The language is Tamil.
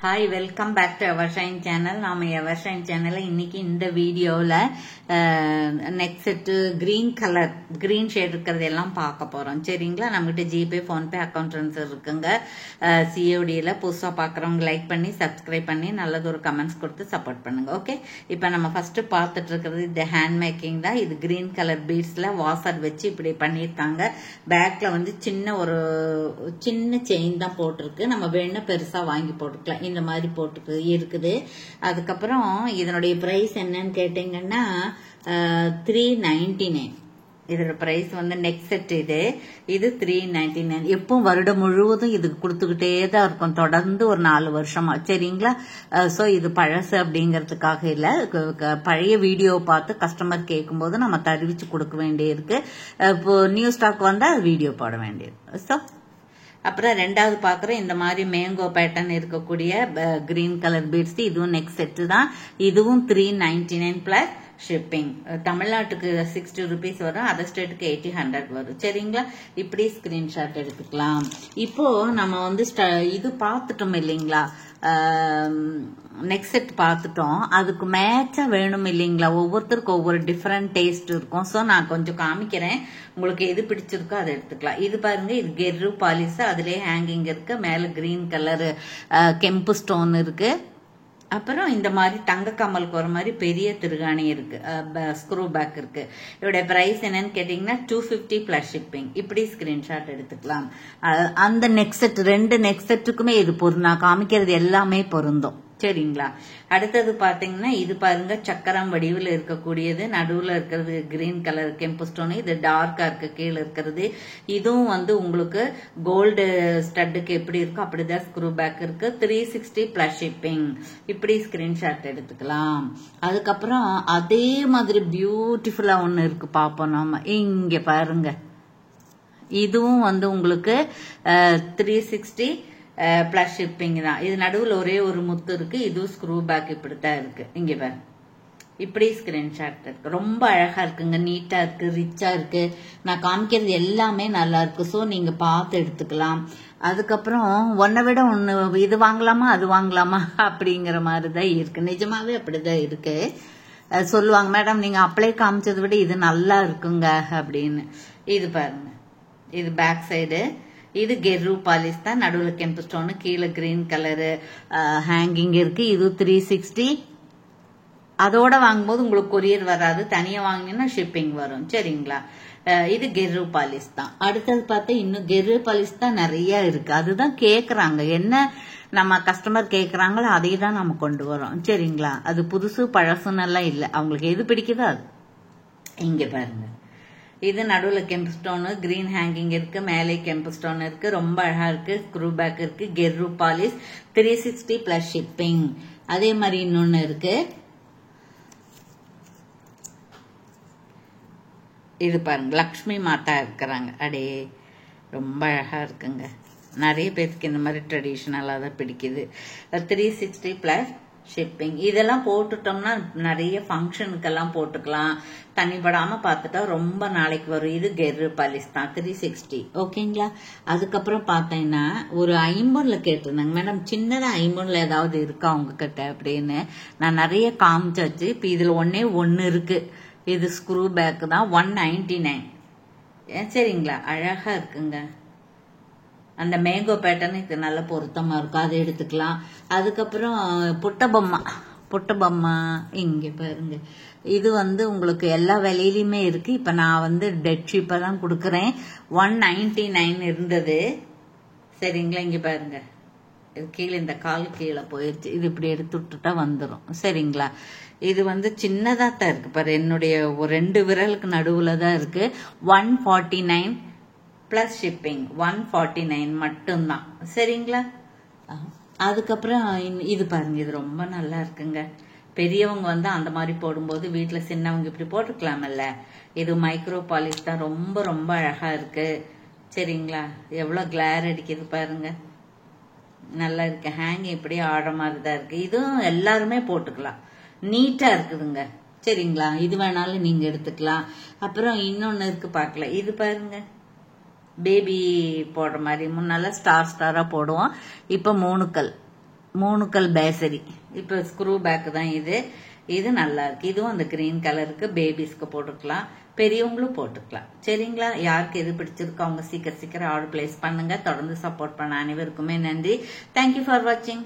Hi, welcome back to Evershine channel. நாம எவர்ஷைன் சேனல்ல இன்னைக்கு இந்த வீடியோல நெக் செட்டு கிரீன் ஷேட் இருக்கிறது எல்லாம் பார்க்க போறோம். சரிங்களா? நம்மகிட்ட ஜிபே, போன்பே அக்கௌண்ட் ட்ரான்ஸ்ஃபர் இருக்குங்க. சிஓடியில புதுசா பாக்குறவங்க லைக் பண்ணி சப்ஸ்கிரைப் பண்ணி நல்லது ஒரு கமெண்ட்ஸ் கொடுத்து சப்போர்ட் பண்ணுங்க. ஓகே, இப்ப நம்ம ஃபர்ஸ்ட் பார்த்துட்டு இருக்கிறது இந்த ஹேண்ட் மேக்கிங் தான். இது கிரீன் கலர் பீட்ஸ்ல வாசர் வச்சு இப்படி பண்ணிருக்காங்க. பேக்ல வந்து சின்ன செயின் தான் போட்டிருக்கு. நம்ம வேணா பெருசா வாங்கி போட்டுக்கலாம். இந்த மாதிரி போட்டு இருக்குது. அதுக்கப்புறம் இதனுடைய பிரைஸ் என்னன்னு கேட்டீங்கன்னா 399. இதோட பிரைஸ் வந்து நெக் செட் இது 399. எப்பவும் வருடம் முழுவதும் இதுக்கு கொடுத்துக்கிட்டே தான் இருக்கும், தொடர்ந்து ஒரு 4 வருஷமா. சரிங்களா? சோ இது பழசு அப்படிங்கறதுக்காக இல்ல, பழைய வீடியோ பார்த்து கஸ்டமர் கேட்கும் போது நம்ம தெரிவிச்சு கொடுக்க வேண்டியிருக்கு. இப்போ நியூ ஸ்டாக் வந்தா வீடியோ போட வேண்டியது. ஸோ அப்புறம் ரெண்டாவது பாக்குறோம் இந்த மாதிரி மேங்கோ பேட்டர்ன் இருக்கக்கூடிய கிரீன் கலர் பீட்ஸ். இதுவும் நெக் செட்டு தான். இதுவும் 399 பிளஸ் ஷிப்பிங். தமிழ்நாட்டுக்கு 60 rupees வரும், அதர் ஸ்டேட்டுக்கு 80-100 வரும். சரிங்களா? இப்படி ஸ்கிரீன்ஷாட் எடுத்துக்கலாம். இப்போ நம்ம வந்து இது பார்த்துட்டோம் இல்லைங்களா, நெக் செட் பார்த்துட்டோம். அதுக்கு மேட்சா வேணும் இல்லைங்களா, ஒவ்வொருத்தருக்கும் ஒவ்வொரு டிஃப்ரெண்ட் டேஸ்ட் இருக்கும். ஸோ நான் கொஞ்சம் காமிக்கிறேன், உங்களுக்கு எது பிடிச்சிருக்கோ அதை எடுத்துக்கலாம். இது பாருங்க, இது கெர்ரு பாலிஸ், அதுலயே ஹேங்கிங் இருக்கு. மேல கிரீன் கலர் கெம்பு ஸ்டோன் இருக்கு. அப்புறம் இந்த மாதிரி தங்க கம்மலுக்கு ஒரு மாதிரி பெரிய திருகாணி இருக்கு, ஸ்க்ரூ பேக் இருக்கு. இதோட பிரைஸ் என்னன்னு கேட்டீங்கன்னா 250 பிளஸ் ஷிப்பிங். இப்படி ஸ்கிரீன்ஷாட் எடுத்துக்கலாம். அந்த நெக் செட், 2 நெக் செட்டுக்குமே இது நான் காமிக்கிறது எல்லாமே பொருந்தும். சரிங்களா? அடுத்தது பாத்தீங்கன்னா இது பாருங்க, சக்கரம் வடிவில் இருக்கக்கூடியது. நடுவுல இருக்கிறது கிரீன் கலர் கெம்பு ஸ்டோன். இது டார்க்கா இருக்கு கீழே இருக்கிறது. இதுவும் வந்து உங்களுக்கு கோல்டு ஸ்டட்டுக்கு எப்படி இருக்கோ அப்படிதான் ஸ்க்ரூ பேக் இருக்கு. 360 பிளஸ் ஷிப்பிங். இப்படி ஸ்கிரீன்ஷாட் எடுத்துக்கலாம். அதுக்கப்புறம் அதே மாதிரி பியூட்டிஃபுல்லா ஒண்ணு இருக்கு, பாப்போம் நாம. இங்க பாருங்க, இதுவும் வந்து உங்களுக்கு 360 பிளஸ் ஷிப்பிங் தான். இது நடுவில் ஒரே ஒரு முத்து இருக்கு. இதுவும் ஸ்க்ரூ பேக் இப்படித்தான் இருக்கு. இங்க பாரு, இப்படி ஸ்கிரீன்ஷாட் இருக்கு. ரொம்ப அழகா இருக்குங்க, நீட்டா இருக்கு, ரிச்சா இருக்கு. நான் காமிக்கிறது எல்லாமே நல்லா இருக்கு. ஸோ நீங்க பார்த்து எடுத்துக்கலாம். அதுக்கப்புறம் ஒன்னை விட ஒன்னு, இது வாங்கலாமா அது வாங்கலாமா அப்படிங்கிற மாதிரிதான் இருக்கு. நிஜமாவே அப்படிதான் இருக்கு. சொல்லுவாங்க, மேடம் நீங்க அப்ளை காமிச்சதை விட இது நல்லா இருக்குங்க அப்படின்னு. இது பாருங்க, இது பேக் சைடு. இது கெர்ரு பாலிஸ் தான். நடுவில் கெம்பு ஸ்டோன், கீழே கிரீன் கலரு ஹேங்கிங் இருக்கு. இது 360. அதோட வாங்கும்போது உங்களுக்கு கொரியர் வராது, தனியா வாங்கினீங்கன்னா ஷிப்பிங் வரும். சரிங்களா? இது கெர்ரு பாலிஸ் தான். அடுத்தது பார்த்தா இன்னும் கெர்ரு பாலிஸ் தான் நிறைய இருக்கு. அதுதான் கேக்குறாங்க, என்ன நம்ம கஸ்டமர் கேக்குறாங்களோ அதை தான் நம்ம கொண்டு வரோம். சரிங்களா? அது புதுசு பழசுன்னு எல்லாம் இல்லை, அவங்களுக்கு எது பிடிக்குதோ அது. இங்க பாருங்க, இது நடுவில் கெம்பு ஸ்டோனு, கிரீன் ஹேங்கிங் இருக்கு, மேலே கெம்பு ஸ்டோன் இருக்கு. ரொம்ப அழகா இருக்கு. ஸ்க்ரூ பேக் இருக்கு. கெர்ரு பாலிஸ் 360 பிளஸ் ஷிப்பிங். அதே மாதிரி இன்னொன்னு இருக்கு. இது பாருங்க, லக்ஷ்மி மாதா இருக்கிறாங்க. அடே ரொம்ப அழகா இருக்குங்க. நிறைய பேருக்கு இந்த மாதிரி ட்ரெடிஷனலா தான் பிடிக்குது. 360 பிளஸ் ஷிப்பிங். இதெல்லாம் போட்டுட்டோம்னா நிறைய ஃபங்க்ஷனுக்கெல்லாம் போட்டுக்கலாம். தண்ணிப்படாம பார்த்துட்டா ரொம்ப நாளைக்கு வரும். இது கெர்ரு பாலிஸ் தான், 360. ஓகேங்களா? அதுக்கப்புறம் பார்த்தீங்கன்னா ஒரு ஐம்பொன்ல கேட்டிருந்தாங்க, மேடம் சின்னதா ஐம்பொன்ல ஏதாவது இருக்கா உங்ககிட்ட அப்படின்னு. நான் நிறைய காமிச்சாச்சு. இப்ப இதுல ஒண்ணு இருக்கு. இது ஸ்க்ரூ பேக் தான், 199. சரிங்களா? அழகா இருக்குங்க. அந்த மேங்கோ பேட்டர்ன் இது நல்ல பொருத்தமா இருக்கும், அதை எடுத்துக்கலாம். அதுக்கப்புறம் புட்ட பொம்மை இங்க பாருங்க. இது வந்து உங்களுக்கு எல்லா விலையிலுமே இருக்கு. இப்ப நான் வந்து டெட் ஷீப்பா தான் கொடுக்கறேன். 199 இருந்தது. சரிங்களா? இங்க பாருங்க, இது கீழே இந்த கால் கீழே போயிடுச்சு. இது இப்படி எடுத்து விட்டுட்டா வந்துடும். சரிங்களா? இது வந்து சின்னதா தான் இருக்கு பாரு, என்னுடைய 2 விரலுக்கு நடுவுல தான் இருக்கு. 149 பிளஸ் ஷிப்பிங். 149 மட்டும்தான். சரிங்களா? அதுக்கப்புறம் இது பாருங்க, இது ரொம்ப நல்லா இருக்குங்க. பெரியவங்க வந்து அந்த மாதிரி போடும்போது வீட்டுல சின்னவங்க இப்படி போட்டுக்கலாமல்ல. இது மைக்ரோ பாலிஷ் தான். ரொம்ப ரொம்ப அழகா இருக்கு. சரிங்களா? எவ்வளவு கிளார் அடிக்குது பாருங்க, நல்லா இருக்கு. ஹேங் இப்படி ஆடுற மாதிரி தான் இருக்கு. இதுவும் எல்லாருமே போட்டுக்கலாம், நீட்டா இருக்குதுங்க. சரிங்களா? இது வேணாலும் நீங்க எடுத்துக்கலாம். அப்புறம் இன்னொன்னு இருக்கு, பார்க்கல. இது பாருங்க, பேபி போடுற மாதிரி. முன்னால ஸ்டாரா போடுவோம், இப்ப 3 கல். மூணுக்கல் பேசரி. இப்ப ஸ்க்ரூ பேக் தான் இது. இது நல்லா இருக்கு. இதுவும் அந்த கிரீன் கலருக்கு பேபிஸ்க்கு போட்டுக்கலாம், பெரியவங்களும் போட்டுக்கலாம். சரிங்களா? யாருக்கு எது பிடிச்சிருக்கோ அவங்க சீக்கிரம் ஆர்டர் பிளேஸ் பண்ணுங்க. தொடர்ந்து சப்போர்ட் பண்ண அனைவருக்குமே நன்றி. தேங்க்யூ ஃபார் வாட்சிங்.